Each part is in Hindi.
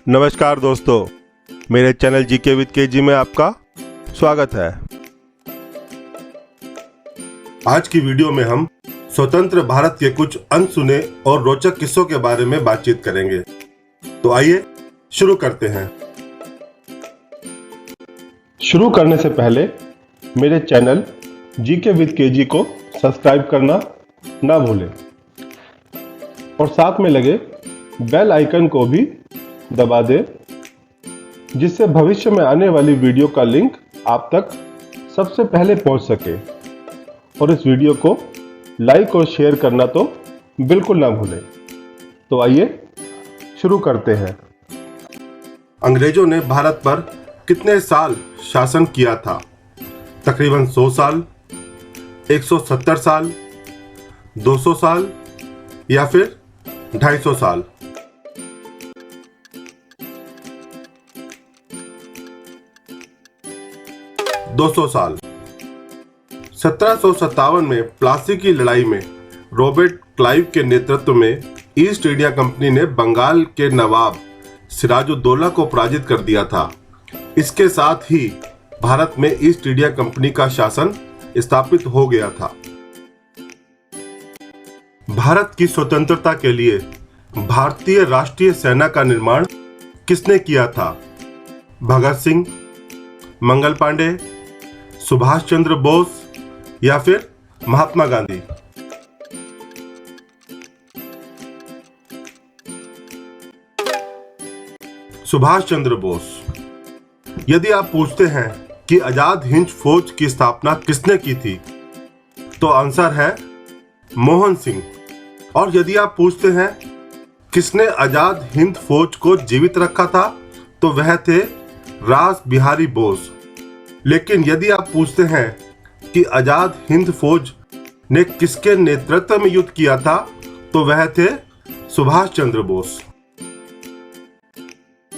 नमस्कार दोस्तों, मेरे चैनल जीके विद केजी में आपका स्वागत है। आज की वीडियो में हम स्वतंत्र भारत के कुछ अनसुने और रोचक किस्सों के बारे में बातचीत करेंगे। तो आइए शुरू करते हैं। शुरू करने से पहले मेरे चैनल जीके विद केजी को सब्सक्राइब करना ना भूलें और साथ में लगे बेल आइकन को भी दबा दें, जिससे भविष्य में आने वाली वीडियो का लिंक आप तक सबसे पहले पहुंच सके। और इस वीडियो को लाइक और शेयर करना तो बिल्कुल ना भूलें। तो आइए शुरू करते हैं। अंग्रेजों ने भारत पर कितने साल शासन किया था? तकरीबन 100 साल, 170 साल, 200 साल या फिर 250 साल? साल। 1757 में प्लासी की लड़ाई में रॉबर्ट क्लाइव के नेतृत्व में ईस्ट इंडिया कंपनी ने बंगाल के नवाब सिराजुद्दौला को पराजित कर दिया था। इसके साथ ही भारत में ईस्ट इंडिया कंपनी का शासन स्थापित हो गया था। भारत की स्वतंत्रता के लिए भारतीय राष्ट्रीय सेना का निर्माण किसने किया था? भगत सिंह, मंगल पांडे, सुभाष चंद्र बोस या फिर महात्मा गांधी? सुभाष चंद्र बोस। यदि आप पूछते हैं कि आजाद हिंद फौज की स्थापना किसने की थी, तो आंसर है मोहन सिंह। और यदि आप पूछते हैं किसने आजाद हिंद फौज को जीवित रखा था, तो वह थे रास बिहारी बोस। लेकिन यदि आप पूछते हैं कि आजाद हिंद फौज ने किसके नेतृत्व में युद्ध किया था, तो वह थे सुभाष चंद्र बोस।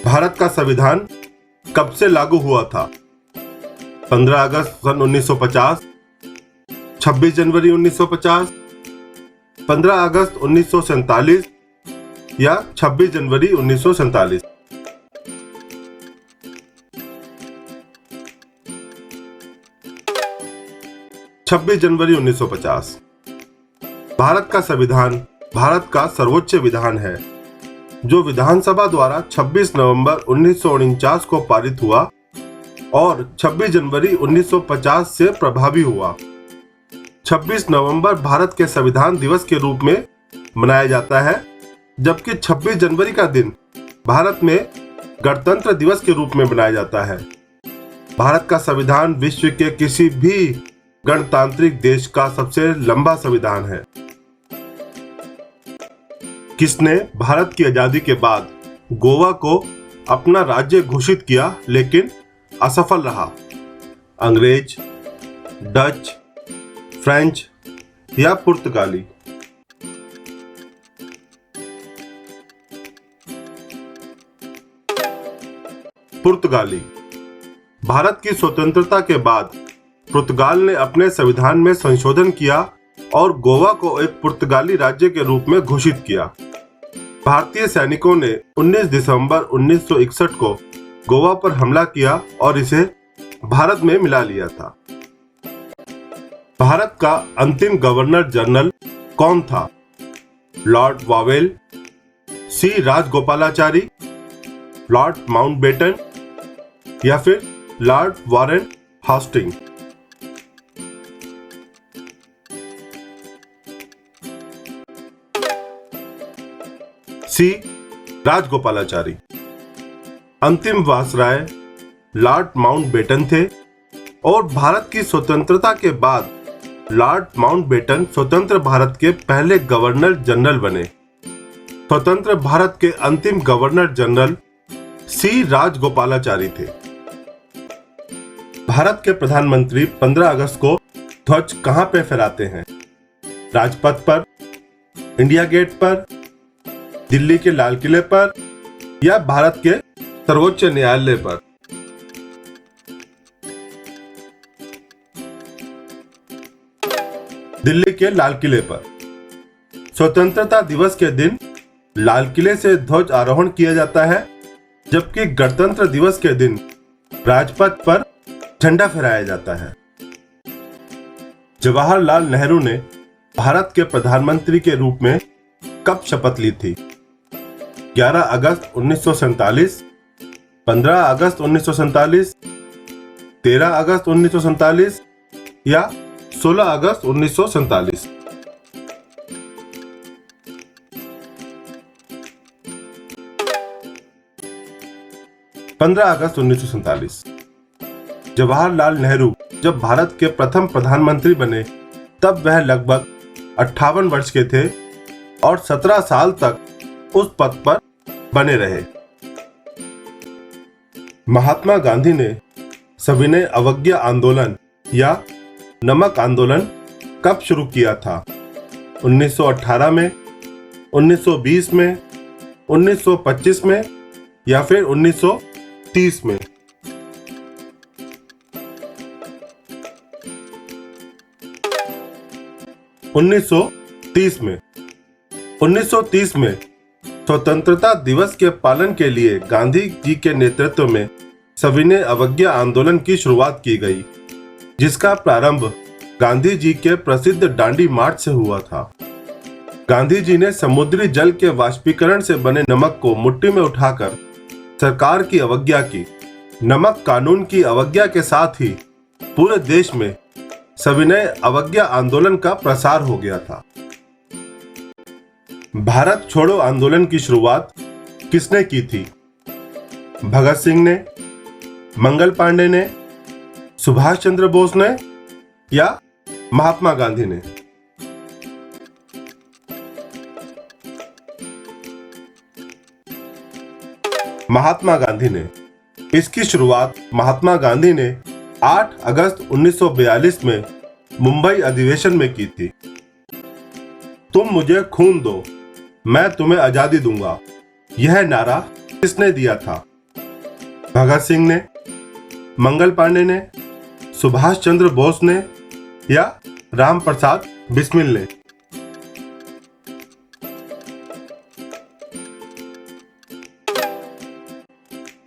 भारत का संविधान कब से लागू हुआ था? 15 अगस्त सन 1950, 26 जनवरी 1950, 15 अगस्त 1947 या 26 जनवरी 1947? 26 जनवरी 1950। भारत का संविधान भारत का सर्वोच्च विधान है, जो विधानसभा द्वारा 26 नवंबर 1949 को पारित हुआ और 26 जनवरी 1950 से प्रभावी हुआ। 26 नवंबर भारत के संविधान दिवस के रूप में मनाया जाता है, जबकि 26 जनवरी का दिन भारत में गणतंत्र दिवस के रूप में मनाया जाता है। भारत का संविधान विश्व के किसी भी गणतांत्रिक देश का सबसे लंबा संविधान है। किसने भारत की आजादी के बाद गोवा को अपना राज्य घोषित किया लेकिन असफल रहा? अंग्रेज, डच, फ्रेंच या पुर्तगाली? पुर्तगाली। भारत की स्वतंत्रता के बाद पुर्तगाल ने अपने संविधान में संशोधन किया और गोवा को एक पुर्तगाली राज्य के रूप में घोषित किया। भारतीय सैनिकों ने 19 दिसंबर 1961 को गोवा पर हमला किया और इसे भारत में मिला लिया था। भारत का अंतिम गवर्नर जनरल कौन था? लॉर्ड वावेल, सी राजगोपालाचारी, लॉर्ड माउंटबेटन या फिर लॉर्ड वॉरेन हास्टिंग? सी राजगोपालाचारी। अंतिम वायसराय लॉर्ड माउंटबेटन थे और भारत की स्वतंत्रता के बाद लॉर्ड माउंटबेटन स्वतंत्र भारत के पहले गवर्नर जनरल बने। स्वतंत्र भारत के अंतिम गवर्नर जनरल सी राजगोपालाचारी थे। भारत के प्रधानमंत्री 15 अगस्त को ध्वज कहां पे फहराते हैं? राजपथ पर, इंडिया गेट पर, दिल्ली के लाल किले पर या भारत के सर्वोच्च न्यायालय पर? दिल्ली के लाल किले पर। स्वतंत्रता दिवस के दिन लाल किले से ध्वज आरोहण किया जाता है जबकि गणतंत्र दिवस के दिन राजपथ पर झंडा फहराया जाता है। जवाहरलाल नेहरू ने भारत के प्रधानमंत्री के रूप में कब शपथ ली थी? 11 अगस्त 1947, 15 अगस्त 1947, 13 अगस्त 1947 या 16 अगस्त 1947? पंद्रह अगस्त 1947। जवाहरलाल नेहरू जब भारत के प्रथम प्रधानमंत्री बने तब वह लगभग 58 वर्ष के थे और 17 साल तक उस पद पर बने रहे। महात्मा गांधी ने सविनय अवज्ञा आंदोलन या नमक आंदोलन कब शुरू किया था? 1918 में, 1920 में, 1925 में या फिर 1930 में? उन्नीस सौ 1930 में स्वतंत्रता दिवस के पालन के लिए गांधी जी के नेतृत्व में सविनय अवज्ञा आंदोलन की शुरुआत की गई, जिसका प्रारंभ गांधी जी के प्रसिद्ध दांडी मार्च से हुआ था। गांधी जी ने समुद्री जल के वाष्पीकरण से बने नमक को मुट्ठी में उठाकर सरकार की अवज्ञा की। नमक कानून की अवज्ञा के साथ ही पूरे देश में सविनय अवज्ञा आंदोलन का प्रसार हो गया था। भारत छोड़ो आंदोलन की शुरुआत किसने की थी? भगत सिंह ने, मंगल पांडे ने, सुभाष चंद्र बोस ने या महात्मा गांधी ने? महात्मा गांधी ने। इसकी शुरुआत महात्मा गांधी ने 8 अगस्त 1942 में मुंबई अधिवेशन में की थी। तुम मुझे खून दो, मैं तुम्हें आजादी दूंगा, यह नारा किसने दिया था? भगत सिंह ने, मंगल पांडे ने, सुभाष चंद्र बोस ने या राम प्रसाद बिस्मिल ने?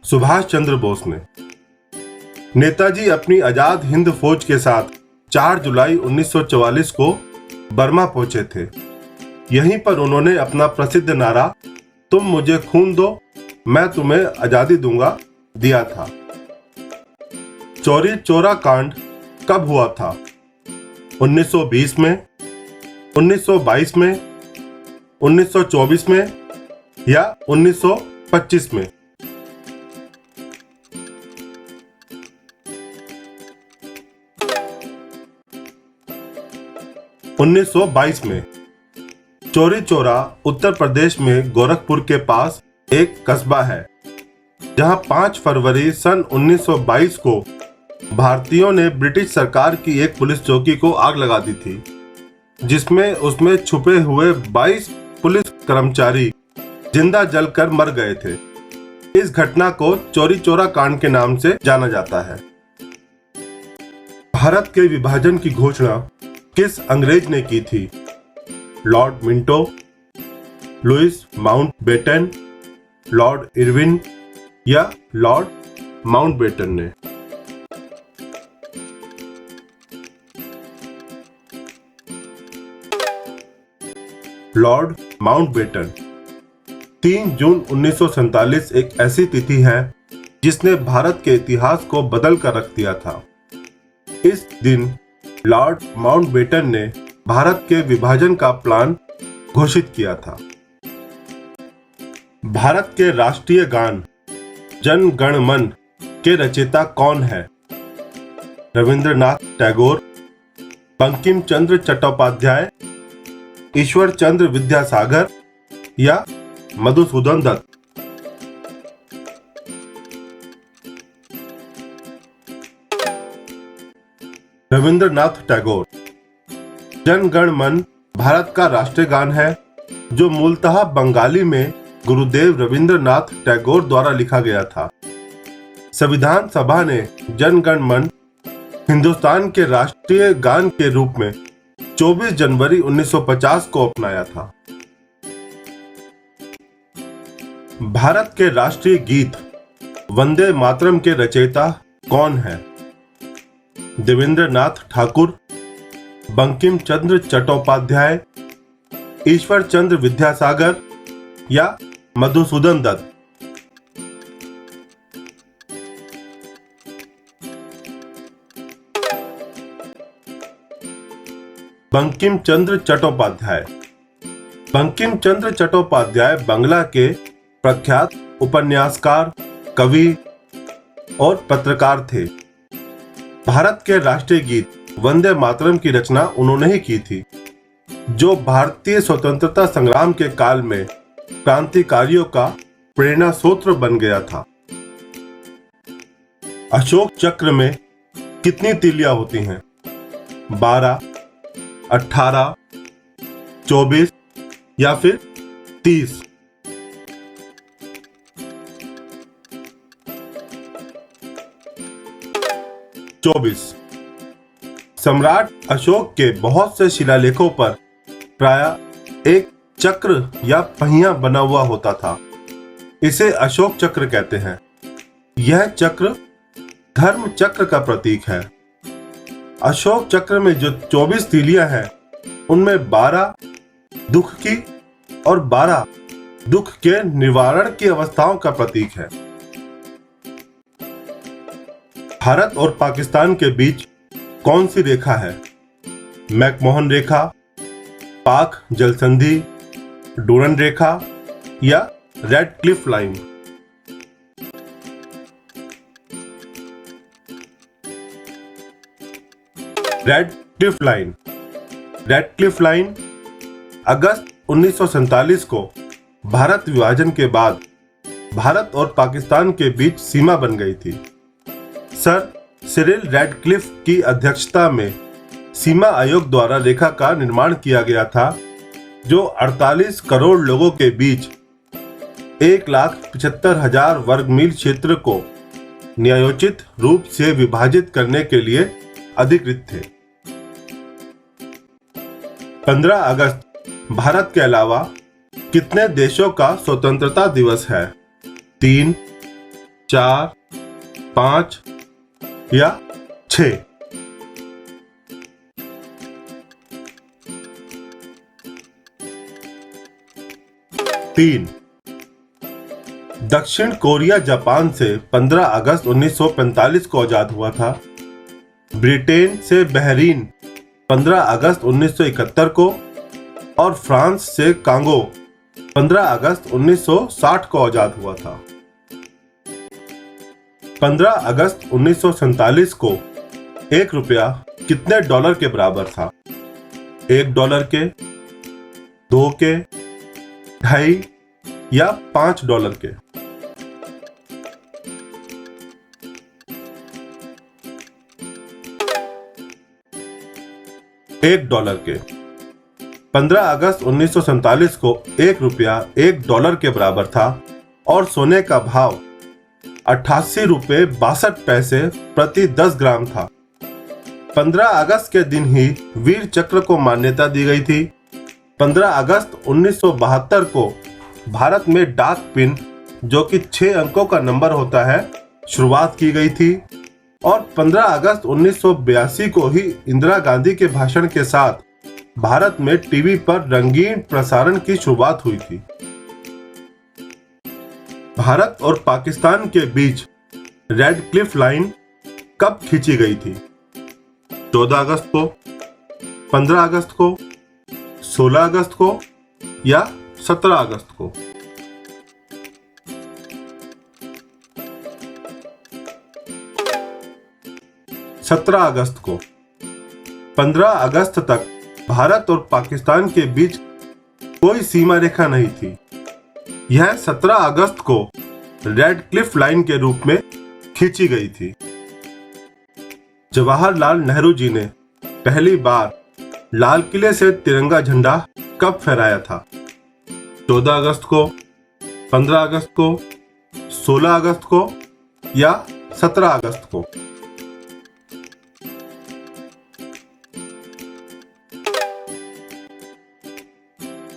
सुभाष चंद्र बोस ने। नेताजी अपनी आजाद हिंद फौज के साथ 4 जुलाई 1944 को बर्मा पहुंचे थे। यहीं पर उन्होंने अपना प्रसिद्ध नारा तुम मुझे खून दो, मैं तुम्हें आजादी दूंगा दिया था। चौरी चौरा कांड कब हुआ था? 1920 में, 1922 में, 1924 में या 1925 में? उन्नीस सौ 22 में। चौरी चौरा उत्तर प्रदेश में गोरखपुर के पास एक कस्बा है, जहां 5 फरवरी सन 1922 को भारतीयों ने ब्रिटिश सरकार की एक पुलिस चौकी को आग लगा दी थी, जिसमें उसमें छुपे हुए 22 पुलिस कर्मचारी जिंदा जलकर मर गए थे। इस घटना को चौरी चौरा कांड के नाम से जाना जाता है। भारत के विभाजन की घोषणा किस अंग्रेज ने की थी? Lord Minto, Louis Mountbatten, Lord Irwin या लॉर्ड माउंटबेटन ने? Lord Mountbatten. 3 जून 1947 एक ऐसी तिथि है जिसने भारत के इतिहास को बदल कर रख दिया था। इस दिन लॉर्ड माउंटबेटन ने भारत के विभाजन का प्लान घोषित किया था। भारत के राष्ट्रीय गान जन गण मन के रचयिता कौन है? रविंद्रनाथ टैगोर, बंकिम चंद्र चट्टोपाध्याय, ईश्वर चंद्र विद्यासागर या मधुसूदन दत्त? रविंद्रनाथ टैगोर। जन गण मन भारत का राष्ट्रीय गान है, जो मूलतः बंगाली में गुरुदेव रविंद्रनाथ टैगोर द्वारा लिखा गया था। संविधान सभा ने जन गण मन हिंदुस्तान के राष्ट्रीय गान के रूप में 24 जनवरी 1950 को अपनाया था। भारत के राष्ट्रीय गीत वंदे मातरम के रचयिता कौन है? देवेंद्र नाथ ठाकुर, बंकिम चंद्र चट्टोपाध्याय, ईश्वर चंद्र विद्यासागर या मधुसूदन दत्त? बंकिम चंद्र चट्टोपाध्याय। बंकिम चंद्र चट्टोपाध्याय बांग्ला के प्रख्यात उपन्यासकार, कवि और पत्रकार थे। भारत के राष्ट्रीय गीत वंदे मातरम की रचना उन्होंने ही की थी, जो भारतीय स्वतंत्रता संग्राम के काल में क्रांतिकारियों का प्रेरणा सूत्र बन गया था। अशोक चक्र में कितनी तीलियां होती हैं? 12, 18, 24 या फिर 30? सम्राट अशोक के बहुत से शिलालेखों पर प्रायः एक चक्र या पहिया बना हुआ होता था। इसे अशोक चक्र कहते हैं। यह चक्र धर्म चक्र का प्रतीक है। अशोक चक्र में जो 24 तीलियां हैं, उनमें 12 दुख की और 12 दुख के निवारण की अवस्थाओं का प्रतीक है। भारत और पाकिस्तान के बीच कौन सी रेखा है? मैकमोहन रेखा, पाक जल संधि, डूरन रेखा या Radcliffe line? Radcliffe line. Radcliffe line अगस्त 1947 को भारत विभाजन के बाद भारत और पाकिस्तान के बीच सीमा बन गई थी। सर सिरिल रैडक्लिफ की अध्यक्षता में सीमा आयोग द्वारा रेखा का निर्माण किया गया था, जो 48 करोड़ लोगों के बीच 1,75,000 वर्ग मील क्षेत्र को न्यायोचित रूप से विभाजित करने के लिए अधिकृत थे। 15 अगस्त भारत के अलावा कितने देशों का स्वतंत्रता दिवस है? 3, 4, 5 या 6? तीन। दक्षिण कोरिया जापान से 15 अगस्त 1945 को आजाद हुआ था। ब्रिटेन से बहरीन 15 अगस्त 1971 को और फ्रांस से कांगो 15 अगस्त 1960 को आजाद हुआ था। 15 अगस्त 1947 को 1 रुपया कितने डॉलर के बराबर था? 1 डॉलर के, 2 के, 2.5 या 5 डॉलर के? $1 के। 15 अगस्त 1947 को 1 रुपया 1 डॉलर के बराबर था और सोने का भाव 88 रुपये 62 पैसे प्रति 10 ग्राम था। 15 अगस्त के दिन ही वीर चक्र को मान्यता दी गई थी। 15 अगस्त 1972 को भारत में डाक पिन, जो कि 6 अंकों का नंबर होता है, शुरुआत की गई थी और 15 अगस्त 1982 को ही इंदिरा गांधी के भाषण के साथ भारत में टीवी पर रंगीन प्रसारण की शुरुआत हुई थी। भारत और पाकिस्तान के बीच रेड क्लिफ लाइन कब खींची गई थी? 14 अगस्त को, 15 अगस्त को, 16 अगस्त को या 17 अगस्त को? सत्रह अगस्त को। 15 अगस्त तक भारत और पाकिस्तान के बीच कोई सीमा रेखा नहीं थी। यह 17 अगस्त को रेड क्लिफ लाइन के रूप में खींची गई थी। जवाहरलाल नेहरू जी ने पहली बार लाल किले से तिरंगा झंडा कब फहराया था? 14 अगस्त को, 15 अगस्त को, 16 अगस्त को या 17 अगस्त को?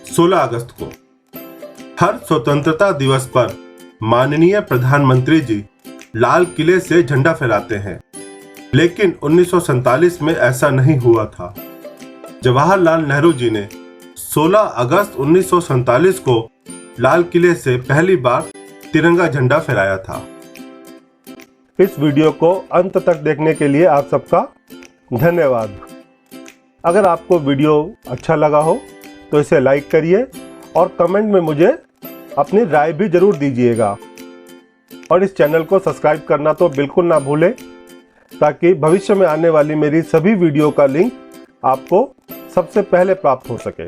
16 अगस्त को। हर स्वतंत्रता दिवस पर माननीय प्रधानमंत्री जी लाल किले से झंडा फहराते हैं, लेकिन 1947 में ऐसा नहीं हुआ था। जवाहरलाल नेहरू जी ने 16 अगस्त 1947 को लाल किले से पहली बार तिरंगा झंडा फहराया था। इस वीडियो को अंत तक देखने के लिए आप सबका धन्यवाद। अगर आपको वीडियो अच्छा लगा हो तो इसे लाइक करिए और कमेंट में मुझे अपनी राय भी जरूर दीजिएगा, और इस चैनल को सब्सक्राइब करना तो बिल्कुल ना भूलें, ताकि भविष्य में आने वाली मेरी सभी वीडियो का लिंक आपको सबसे पहले प्राप्त हो सके।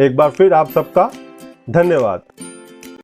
एक बार फिर आप सबका धन्यवाद।